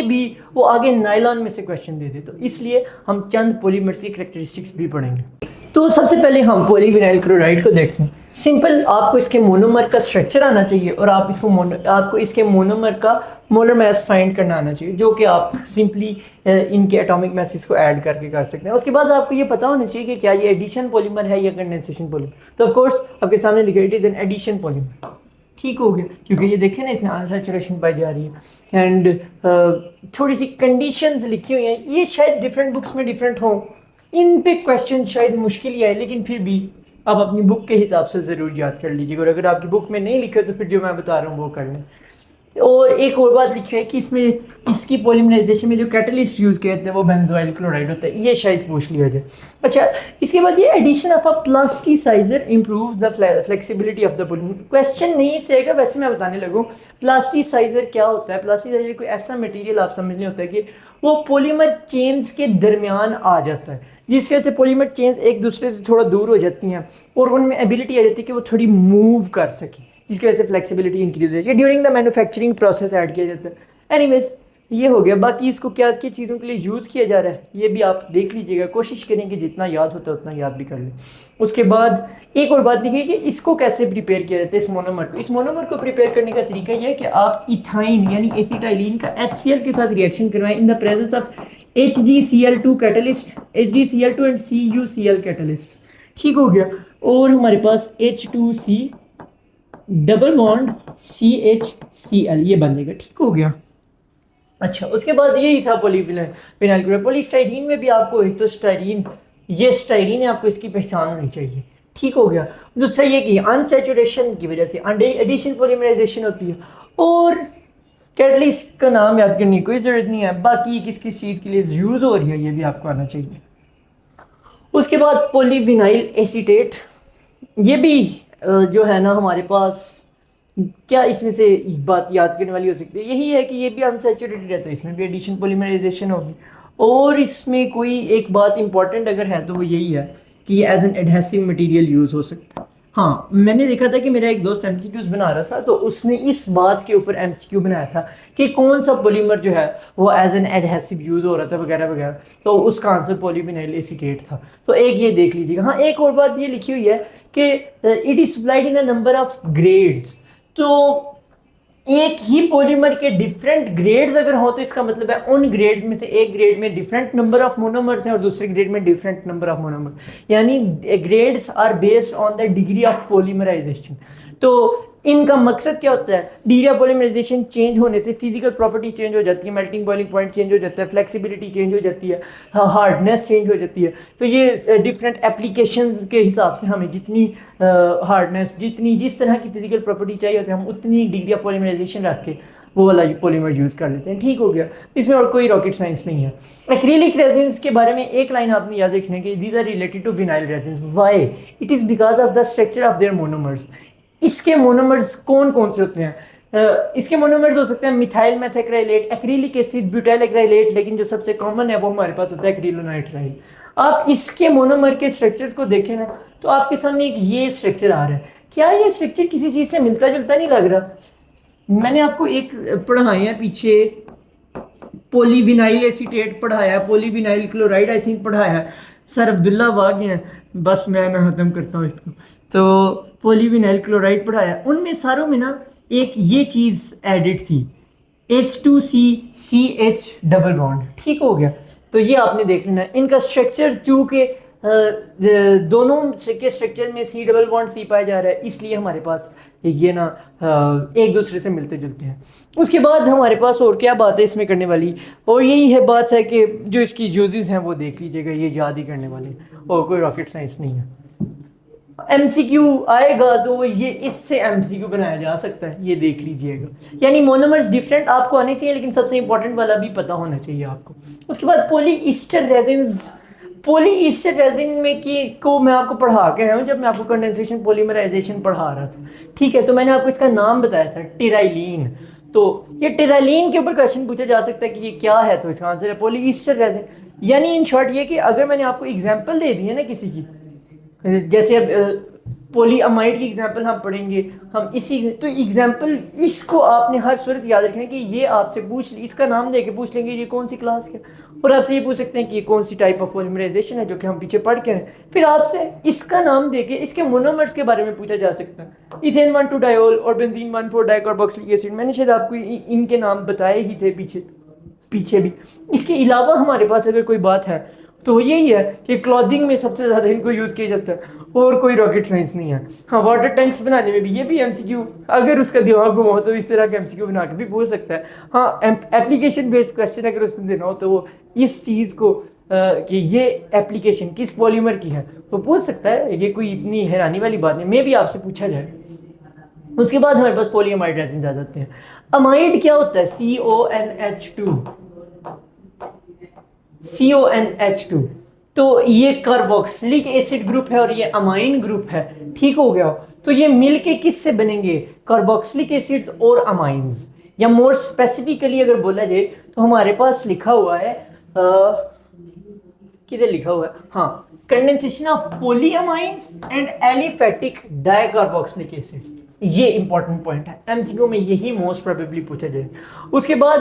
बी वो आगे नाइलॉन में से क्वेश्चन दे दे, तो इसलिए हम चंद पॉलीमर्स की कैरेक्टरिस्टिक्स भी पढ़ेंगे। तो सबसे पहले हम पॉलीविनाइल क्लोराइड को देखते हैं। सिंपल, आपको इसके मोनोमर का स्ट्रक्चर आना चाहिए और आपको इसके मोनोमर का मोलर मास फाइंड करना आना चाहिए, जो कि आप सिंपली इनके एटॉमिक मासेस को ऐड करके कर सकते हैं। उसके बाद आपको ये पता होना चाहिए कि क्या ये एडिशन पॉलीमर है या कंडेंसेशन पॉलीमर। तो ऑफ कोर्स आपके सामने लिखा it is an addition polymer. ठीक हो गया, क्योंकि ये देखें ना इसमें अनसैचुरेशन पाई जा रही है एंड थोड़ी सी कंडीशंस लिखी हुई हैं। ये शायद डिफरेंट बुक्स में डिफरेंट हों, इन पे क्वेश्चन शायद मुश्किल ही आए, लेकिन फिर भी आप अपनी बुक के हिसाब से ज़रूर याद कर लीजिएगा, और अगर आपकी बुक में नहीं लिखे तो फिर जो मैं बता रहा हूँ वो कर लें। और एक और बात लिखी है कि इसमें इसकी पॉलीमराइजेशन में जो कैटलिस्ट यूज़ किए थे वो बेंजोइल क्लोराइड होता है, ये शायद पूछ लिया जाए। अच्छा, इसके बाद ये addition of a plasticiser improve the flexibility of the polymer. Question नहीं से आएगा, वैसे मैं बताने लगूँ प्लास्टिसाइजर क्या होता है। प्लास्टिसाइजर कोई ऐसा मटेरियल आप समझने होता है कि वो पॉलीमर चेन्स के दरमियान आ जाता है, जिसकी वजह से पॉलीमर चेन्स एक दूसरे से थोड़ा दूर हो जाती हैं और उनमें एबिलिटी आ जाती है कि वो थोड़ी मूव कर सकें, जिसकी वजह से फ्लेक्सिबिलिटी इंक्रीज हो जाती है। During the manufacturing process add किया जाता है। एनीवेज, ये हो गया। बाकी इसको क्या क्या चीज़ों के लिए यूज़ किया जा रहा है ये भी आप देख लीजिएगा, कोशिश करें कि जितना याद होता है उतना याद भी कर लें। उसके बाद एक और बात लिखिए कि इसको कैसे प्रिपेयर किया जाता है, इस मोनोमर को। इस मोनोमर को प्रिपेयर करने का तरीका यह है कि आप इथाइन यानी एसिटाइलिन का HCl के साथ रिएक्शन करवाएं in the presence of HgCl2 catalyst, HgCl2 and CuCl catalyst. ठीक हो गया। और हमारे पास H2C डबल बॉन्ड CHCl ये बनेगा। ठीक हो गया। अच्छा, उसके बाद यही था पॉलीविनाइल क्लोराइड। पॉलीस्टाइरीन में भी आपको एक तो स्टाइरीन, ये स्टाइरीन है, आपको इसकी पहचान होनी चाहिए। ठीक हो गया। दूसरा ये कि अनसैचुरेशन की वजह से एडिशन पॉलीमराइजेशन होती है, और कैटलिस्ट का नाम याद करने की कोई ज़रूरत नहीं है। बाकी किस किस चीज़ के लिए यूज़ हो रही है ये भी आपको आना चाहिए। उसके बाद पॉलीविनाइल एसीटेट, ये भी जो है ना हमारे पास, क्या इसमें से बात याद करने वाली हो सकती है, यही है कि ये भी अनसैचुरेटेड है, तो इसमें भी एडिशन पॉलीमराइजेशन होगी। और इसमें कोई एक बात इंपॉर्टेंट अगर है तो वो यही है कि ये as an adhesive material use हो सकता है। हाँ, मैंने देखा था कि मेरा एक दोस्त MCQs बना रहा था, तो उसने इस बात के ऊपर MCQ बनाया था कि कौन सा पॉलीमर जो है वो एज एन एडहेसिव यूज़ हो रहा था वगैरह वगैरह, तो उसका आंसर पॉलीविनाइल एसीटेट था। तो एक ये देख लीजिएगा। हाँ, एक और बात ये लिखी हुई है कि it is supplied in a number of grades. तो एक ही पॉलीमर के डिफरेंट ग्रेड्स अगर हो तो इसका मतलब है उन ग्रेड्स में से एक ग्रेड में डिफरेंट नंबर ऑफ मोनोमर्स हैं और दूसरे ग्रेड में डिफरेंट नंबर ऑफ मोनोमर, यानी grades are based on the degree of polymerisation. तो इनका मकसद क्या होता है, डिग्री ऑफ पॉलीमराइजेशन चेंज होने से फिजिकल प्रॉपर्टी चेंज हो जाती है, मेल्टिंग बॉइलिंग पॉइंट चेंज हो जाता है, फ्लेक्सिबिलिटी चेंज हो जाती है, हार्डनेस चेंज हो जाती है। तो ये डिफरेंट एप्लीकेशन के हिसाब से हमें जितनी हार्डनेस, जितनी जिस तरह की फिजिकल प्रॉपर्टी चाहिए होती है, हम उतनी डिग्री ऑफ पॉलीमराइजेशन रख के वो वाला पॉलीमर यूज़ कर लेते हैं। ठीक हो गया, इसमें और कोई रॉकेट साइंस नहीं है। एक्रिलिक रेजिन्स के बारे में एक लाइन आपने याद रखना है कि these are related to vinyl resins. Why? It is because of the structure of their monomers. इसके मोनोमर्स कौन कौन से होते हैं? इसके मोनोमर्स हो सकते हैं methyl methacrylate, acrylic acid, butyl acrylate, लेकिन जो सबसे कॉमन है वो हमारे पास होता है एक्रिलोनाइट्राइल। आप इसके मोनोमर के स्ट्रक्चर को देखें ना तो आपके सामने एक ये स्ट्रक्चर आ रहा है। क्या ये स्ट्रक्चर किसी चीज़ से मिलता जुलता नहीं लग रहा? मैंने आपको एक पढ़ाए हैं पीछे, पॉलीविनाइल एसीटेट पढ़ाया, पॉलीविनाइल क्लोराइड आई थिंक पढ़ाया है, सर अब्दुल्ला वाग हैं, बस मैं ख़त्म करता हूँ इसको। तो पॉलीविनाइल क्लोराइड पढ़ाया, उनमें सारों में ना एक ये चीज़ एडिड थी, H2CCH डबल बॉन्ड। ठीक हो गया। तो ये आपने देख लेना। इनका स्ट्रक्चर चूँकि दोनों के स्ट्रक्चर में C डबल बॉन्ड C पाया जा रहा है, इसलिए हमारे पास ये ना एक दूसरे से मिलते जुलते हैं। उसके बाद हमारे पास और क्या बात है इसमें करने वाली, और यही है बात है कि जो इसकी यूजेस हैं वो देख लीजिएगा, ये याद ही करने वाले, और कोई रॉकेट साइंस नहीं है। MCQ आएगा तो ये इससे MCQ बनाया जा सकता है, ये देख लीजिएगा। यानी मोनोमर्स डिफरेंट आपको आने चाहिए, लेकिन सबसे इंपॉर्टेंट वाला भी पता होना चाहिए आपको। उसके बाद पॉलीईस्टर रेजिन्स। पॉलीईस्टर रेजिन में को मैं आपको पढ़ा के आया हूँ जब मैं आपको कंडेंसेशन पॉलीमराइजेशन पढ़ा रहा था। ठीक है, तो मैंने आपको इसका नाम बताया था, टेराइलिन। तो ये टेराइलिन के ऊपर क्वेश्चन पूछा जा सकता है कि ये क्या है, तो इसका आंसर है पॉलीईस्टर रेजिन। यानी इन शॉर्ट ये कि अगर मैंने आपको एग्जांपल दे दी है ना किसी की, जैसे अब पोलीअमाइड की एग्जांपल हम पढ़ेंगे, हम इसी तो एग्जांपल इसको आपने हर सूरत याद रखें कि ये आपसे पूछ इसका नाम दे के पूछ लेंगे ये कौन सी क्लास है, और आपसे ये पूछ सकते हैं कि ये कौन सी टाइप ऑफ पॉलीमराइजेशन है जो कि हम पीछे पढ़ के हैं। फिर आपसे इसका नाम दे के इसके मोनोमर्स के बारे में पूछा जा सकता है, इथेन 1 2 डायोल और बेंजीन 1 4 डाइकार्बोक्सिलिक एसिड। मैंने शायद आपको इनके नाम बताए ही थे पीछे पीछे भी। इसके अलावा हमारे पास अगर कोई बात है तो यही है कि क्लॉथिंग में सबसे ज़्यादा इनको यूज़ किया जाता है, और कोई रॉकेट साइंस नहीं है। हाँ, वाटर टैंक्स बनाने में भी ये भी एमसीक्यू, अगर उसका दिमाग घुमाओ तो इस तरह का एमसीक्यू बना के भी पूछ सकता है। हाँ, एप्लीकेशन बेस्ड क्वेश्चन अगर उसने देना हो तो वो इस चीज़ को कि ये एप्लीकेशन किस पॉलीमर की है वो पूछ सकता है। ये कोई इतनी हैरानी वाली बात नहीं, मे भी आपसे पूछा जाए। उसके बाद हमारे पास पॉलीअमाइड रेजिन आ जाते हैं। अमाइड क्या होता है? CONH2, CONH2। तो ये कार्बोक्सिलिक एसिड ग्रुप है और ये अमाइन ग्रुप है, ठीक हो गया। तो ये मिलके किससे बनेंगे? कार्बोक्सिलिक एसिड्स और अमाइंस। या मोर स्पेसिफिकली अगर बोला जाए तो हमारे पास लिखा हुआ है, किधर लिखा हुआ है, हाँ, condensation of polyamines and aliphatic dicarboxylic acid. ये इंपॉर्टेंट पॉइंट है, एमसीक्यू में यही मोस्ट प्रोबेबली पूछा जाए। उसके बाद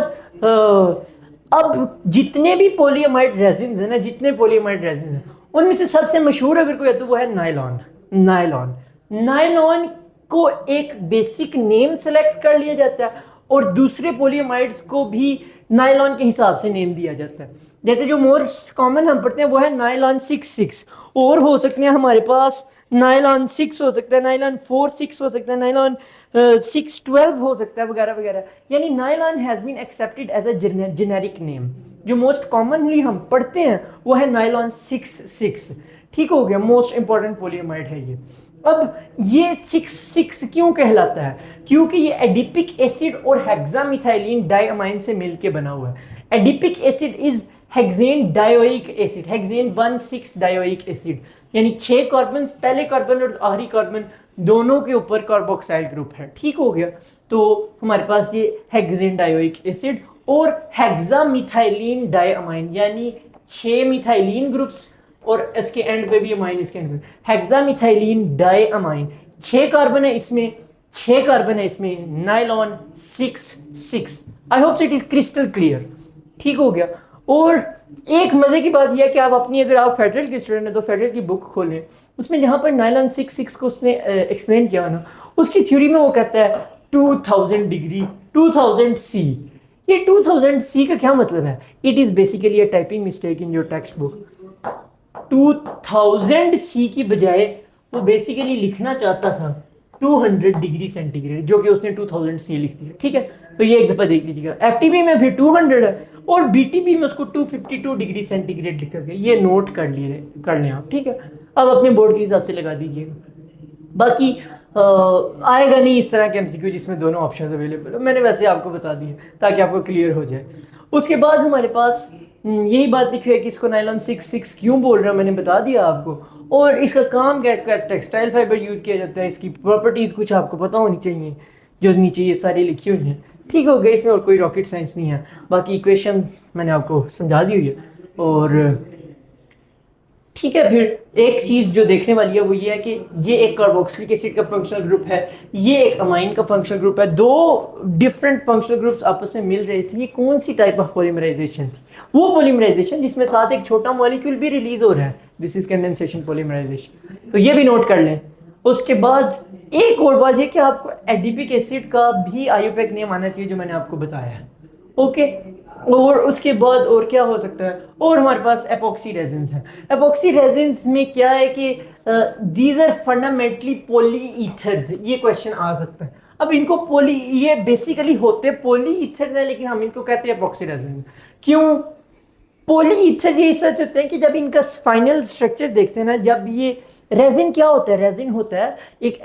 अब जितने भी पोलीअमाइड रेजिन्स हैं ना, जितने पोलीअमाइड रेजिन्स हैं उनमें से सबसे मशहूर अगर कोई है तो वो है नायलॉन। नायलॉन नायलॉन को एक बेसिक नेम सेलेक्ट कर लिया जाता है और दूसरे पोलीअमाइड्स को भी नायलॉन के हिसाब से नेम दिया जाता है। जैसे जो मोस्ट कॉमन हम पढ़ते हैं वो है नायलॉन 6 और हो सकते हैं हमारे पास नायलॉन 6 हो सकता है, नायलॉन 4 6 हो सकता है, नायलॉन 6 12 हो सकता है, वगैरह वगैरह। यानी nylon has been accepted as a generic name. जो मोस्ट कॉमनली हम पढ़ते हैं वो है नायलॉन 6 ठीक हो गया, मोस्ट इंपॉर्टेंट पोलीअमाइड है ये। अब ये 6 क्यों कहलाता है? क्योंकि ये एडिपिक एसिड और हेक्सामिथाइलिन डाइअमाइन से मिलके बना हुआ है। Adipic acid is hexane dioic acid, hexane 1 6 dioic acid, यानी 6 कार्बन, पहले कार्बन और आखिरी कार्बन दोनों के ऊपर कार्बोक्साइल ग्रुप है, ठीक हो गया। तो हमारे पास ये हेक्सेन डायोइक एसिड और हेक्सामिथाइलिन डाइअमाइन, यानी 6 मिथाइलिन ग्रुप्स और इसके एंड पे भी अमाइन, इसके एंड पे हेक्सामिथाइलिन डाइअमाइन। 6 कार्बन है इसमें, 6 कार्बन है इसमें, nylon 6 I hope it is crystal clear, ठीक हो गया। और एक मजे की बात यह है कि आप अपनी, अगर आप फेडरल के स्टूडेंट हैं तो फेडरल की बुक खोलें, उसमें जहां पर नायलॉन 6 को उसने एक्सप्लेन किया ना, उसकी थ्योरी में वो कहता है 2000 डिग्री 2000 सी। ये 2000 सी का क्या मतलब है? It is basically a typing mistake in your text book. 2000 सी की बजाय वो बेसिकली लिखना चाहता था 200 डिग्री सेंटीग्रेड, जो कि उसने 2000 सी लिख दिया, ठीक है। तो ये एक दफा देख लीजिएगा, एफटीपी में फिर 200 है और बीटीपी में उसको 252 डिग्री सेंटीग्रेड लिखा गया। ये नोट कर लें आप, ठीक है। अब अपने बोर्ड के हिसाब से लगा दीजिएगा। बाकी आएगा नहीं इस तरह के एमसीक्यू जिसमें दोनों ऑप्शन अवेलेबल हो, मैंने वैसे आपको बता दिए ताकि आपको क्लियर हो जाए। उसके बाद हमारे पास यही बात लिखी है कि इसको नायलॉन 6 क्यों बोल रहा हूँ, मैंने बता दिया आपको। और इसका काम क्या है? इसका टेक्सटाइल फाइबर यूज़ किया जाता है। इसकी प्रॉपर्टीज़ कुछ आपको पता होनी चाहिए, जो नीचे ये सारी लिखी हुई हैं, ठीक हो गया। इसमें और कोई रॉकेट साइंस नहीं है। बाकी इक्वेशन मैंने आपको समझा दी हुई है। और ठीक है, फिर एक चीज़ जो देखने वाली है वो ये है कि ये एक कार्बोक्सिलिक एसिड का फंक्शनल ग्रुप है, ये एक अमाइन का फंक्शनल ग्रुप है। दो डिफरेंट फंक्शनल ग्रुप्स आपस में मिल रहे थे। ये कौन सी टाइप ऑफ पॉलीमराइजेशन थी? वो पॉलीमराइजेशन जिसमें साथ एक छोटा मॉलिक्यूल भी रिलीज हो रहा है, दिस इज कंडेंसेशन पॉलीमराइजेशन। तो ये भी नोट कर लें। उसके बाद एक और बात ये कि आपको एडिपिक एसिड का भी आईयूपैक नेम आना चाहिए, जो मैंने आपको बताया है, ओके। और उसके बाद और क्या हो सकता है? और हमारे पास एपॉक्सी रेजिन्स है। एपॉक्सी रेजिन्स में क्या है कि दीज आर फंडामेंटली पॉलीईथर्स। ये क्वेश्चन आ सकता है। अब इनको ये बेसिकली होते पॉलीईथर्स है, लेकिन हम इनको कहते हैं एपॉक्सी रेजिन्स। क्यों पॉलीईथर? ये इस वजह होते हैं कि जब इनका फाइनल स्ट्रक्चर देखते हैं ना, जब ये रेजिन क्या होता है? रेजिन होता है एक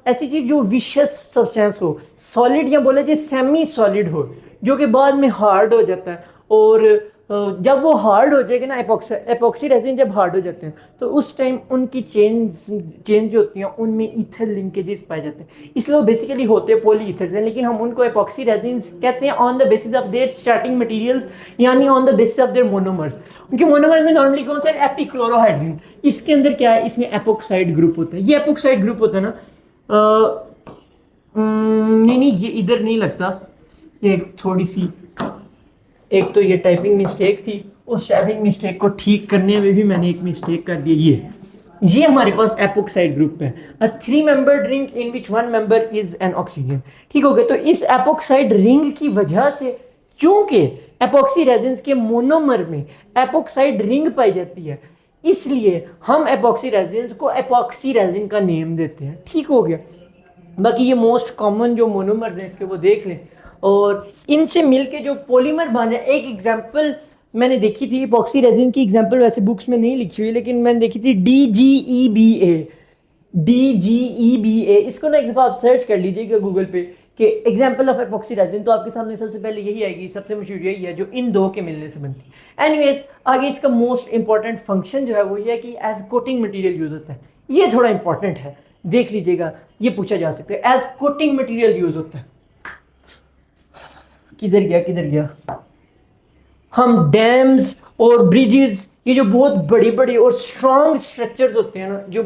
ऐसी चीज जो विशस सब्सटेंस हो, सॉलिड या बोले जाए सेमी सॉलिड हो, जो कि बाद में हार्ड हो जाता है और जब वो हार्ड हो जाएगा ना, एपॉक्सी रेजिन जब हार्ड हो जाते हैं तो उस टाइम उनकी चेंज जो होती हैं उनमें ईथर लिंकेजेस पाए जाते हैं, इसलिए वो बेसिकली होते हैं पॉली ईथर्स हैं, लेकिन हम उनको एपॉक्सी रेजिन कहते हैं on the basis of their starting materials, यानी on the basis of their monomers. उनके मोनोमर्स में नॉर्मली कौन सा है, एपिक्लोरोहाइड्रिन। इसके अंदर क्या है, इसमें एपोक्साइड ग्रुप होता है। ये एपोक्साइड ग्रुप होता है ना, नहीं नहीं ये इधर नहीं लगता, ये थोड़ी सी, एक तो ये टाइपिंग मिस्टेक थी, उस टाइपिंग मिस्टेक को ठीक करने में भी मैंने एक मिस्टेक कर दी। ये हमारे पास एपोक्साइड ग्रुप है, अ 3-membered ring in which 1 member is an oxygen. ठीक हो गया। तो इस एपोक्साइड रिंग की वजह से, चूंकि एपॉक्सी रेजिन्स के मोनोमर में एपोक्साइड रिंग पाई जाती है, इसलिए हम एपॉक्सी रेजिन्स को एपॉक्सी रेजिन का नेम देते हैं। ठीक हो गया। बाकी ये मोस्ट कॉमन जो मोनोमर्स हैं इसके वो देख लें, और इनसे मिलके जो पॉलीमर बन रहे हैं, एक एग्जांपल मैंने देखी थी इपॉक्सी रेजिन की, एग्जांपल वैसे बुक्स में नहीं लिखी हुई लेकिन मैंने देखी थी, DGEBA। इसको ना एक दफ़ा आप सर्च कर लीजिएगा गूगल पे कि एग्जांपल ऑफ एपॉक्सी रेजिन, तो आपके सामने सबसे पहले यही आएगी, सबसे मशहूर यही है जो इन दो के मिलने से बनती है। एनीवेज, आगे इसका मोस्ट इंपॉर्टेंट फंक्शन जो है वो ये है कि एज कोटिंग मटेरियल यूज होता है। ये थोड़ा इंपॉर्टेंट है, देख लीजिएगा, ये पूछा जा सकता है, एज कोटिंग मटेरियल यूज होता है। किधर गया, हम डैम्स और ब्रिजेस, ये जो बहुत बड़ी बड़ी और स्ट्रॉन्ग स्ट्रक्चर्स होते हैं ना, जो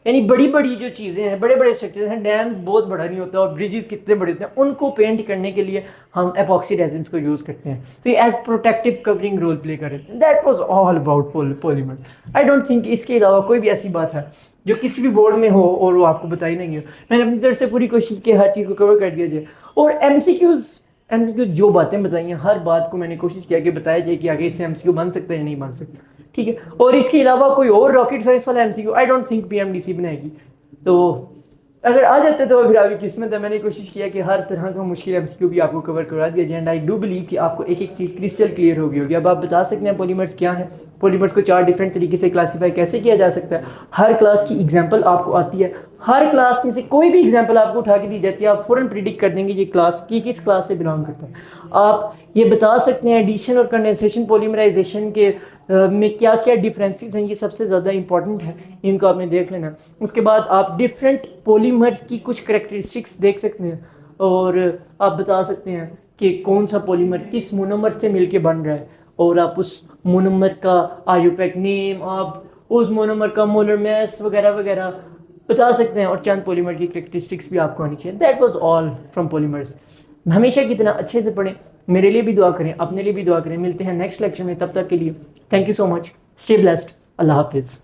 यानी बड़ी बड़ी जो चीज़ें हैं, बड़े बड़े स्ट्रक्चर्स हैं, डैम बहुत बड़ा नहीं होता और ब्रिजेस कितने बड़े होते हैं, उनको पेंट करने के लिए हम एपॉक्सी रेजिन्स को यूज़ करते हैं। तो ये as protective covering role play करे। That was all about polymer. I don't think इसके अलावा कोई भी ऐसी बात है जो किसी भी बोर्ड में हो और वो आपको बताई नहीं हो। मैंने अपनी तरफ से पूरी कोशिश की हर चीज़ को कवर कर दिया जाए, और एमसीक्यू जो बातें बताई हैं, हर बात को मैंने कोशिश किया कि बताया जाए कि आगे इससे एमसीक्यू बन सकता है या नहीं बन सकता। ठीक है। और इसके अलावा कोई और रॉकेट साइंस वाला MCQ I don't think PMDC बनाएगी, तो अगर आ जाते तो फिर आपकी किस्मत है। मैंने कोशिश किया कि हर तरह का मुश्किल एमसीक्यू भी आपको कवर करवा दिया जाए, एंड आई डू बिलीव कि आपको एक एक चीज़ क्रिस्टल क्लियर हो गई होगी। अब आप बता सकते हैं पॉलीमर्स क्या हैं, पॉलीमर्स को 4 डिफरेंट तरीके से क्लासीफाई कैसे किया जा सकता है, हर क्लास की एग्जांपल आपको आती है, हर क्लास में से कोई भी एग्जांपल आपको उठा के दी जाती है, आप फ़ौरन प्रिडिक्ट कर देंगे ये क्लास की किस क्लास से बिलोंग करता है। आप ये बता सकते हैं एडिशन और कंडेंसेशन पॉलीमराइजेशन के में क्या क्या डिफरेंसेस हैं, ये सबसे ज़्यादा इंपॉर्टेंट है, इनको आपने देख लेना। उसके बाद आप डिफरेंट पॉलीमर्स की कुछ करैक्टरिस्टिक्स देख सकते हैं, और आप बता सकते हैं कि कौन सा पॉलीमर किस मोनोमर से मिलके बन रहा है, और आप उस मोनोमर का आईयूपैक नेम, आप उस मोनोमर का मोलर मास वगैरह वगैरह बता सकते हैं, और चंद पॉलीमर की करैक्टरिस्टिक्स भी आपको आनी चाहिए। That was all from polymers. हमेशा की तरह अच्छे से पढ़ें, मेरे लिए भी दुआ करें, अपने लिए भी दुआ करें। मिलते हैं नेक्स्ट लेक्चर में, तब तक के लिए thank you so much, stay blessed, अल्लाह हाफिज़।